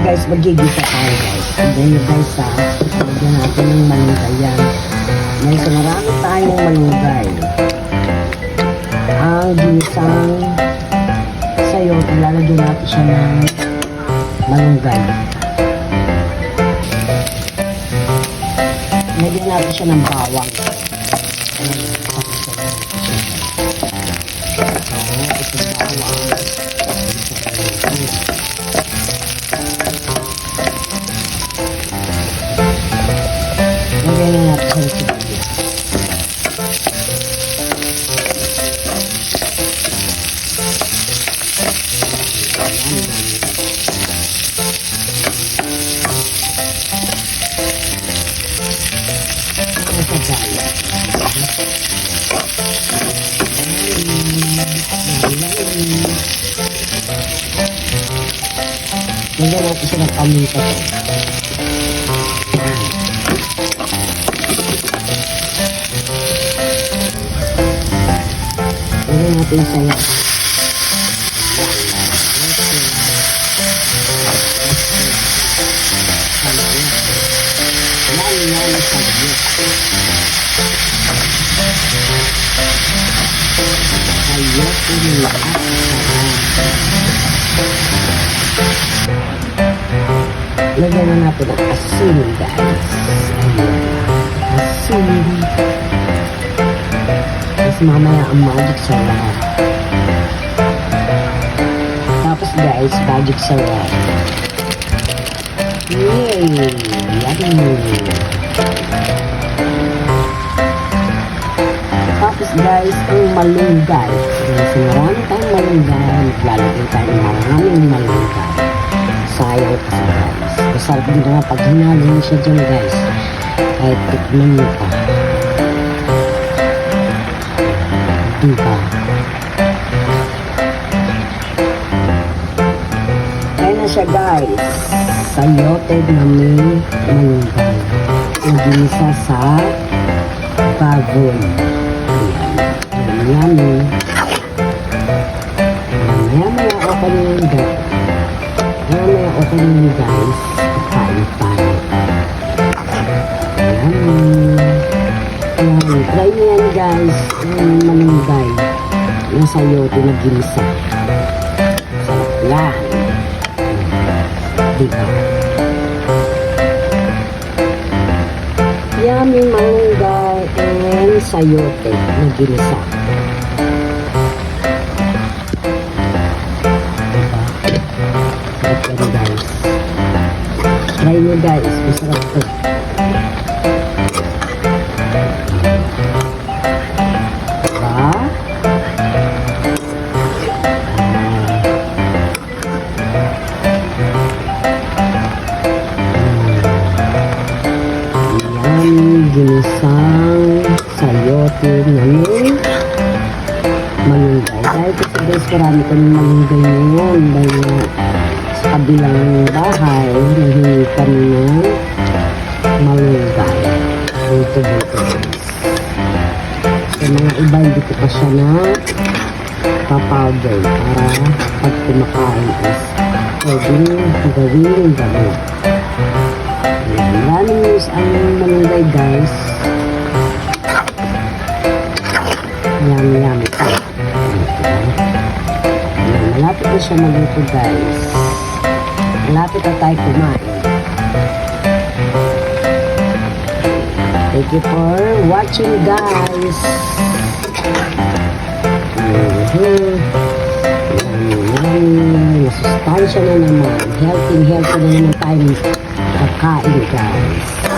guys, magigisa tayo guys. And then guys ha, lagyan natin ng malunggay yan. Guys, marami tayong malunggay. Ang ginisang sayote, lalagyan natin siya ng malunggay. Lagyan natin siya ng bawang. Lagyan na natin sa sibuyas. Lagyan natin siya ng paminta po. Lagyan natin saya. Lagyan na natin ang asin guys. Asin. Tapos mamaya ang magic sarap. Tapos guys, magic sarap. Yay! Yummy! Tapos guys, ang malunggay. Kasi marami tayong malunggay. Lalagay tayo ng maraming malunggay. Sayang kasi guys. Masarap din na pag hinalo nyo siya dyan guys. Kahit tikman nyo pa. Diba? Kaya na siya guys. Sayote na may malunggay. Nagisa sa baboy. Yummy. Maya okay na yun guys. Maya okay na yun guys. Kain tayo. Yummy. Ayan. Try nyo yan guys. Yung malunggay. Yung sayote na ginisa. Sarap yan. Diba? Yummy malunggay and sayote na ginisa. Try nyo guys, masarap to. Diba? Yan, ginisang sayote na may malunggay. Dahil kasi guys, marami kami malunggay ngayon. Dahil sa kabilang bahay, nahingi kami ng malunggay. Dito guys. Sa mga iba, hindi ko pa siya na papowder para pag kumakain is pwede gawin gano'n. Maraming news ang malunggay guys. Yummy pa. Malapit na siya maluto guys. Malapit na tayo kumain. Thank you for watching guys. Masustansya na naman. Healthy na naman tayo kakain guys.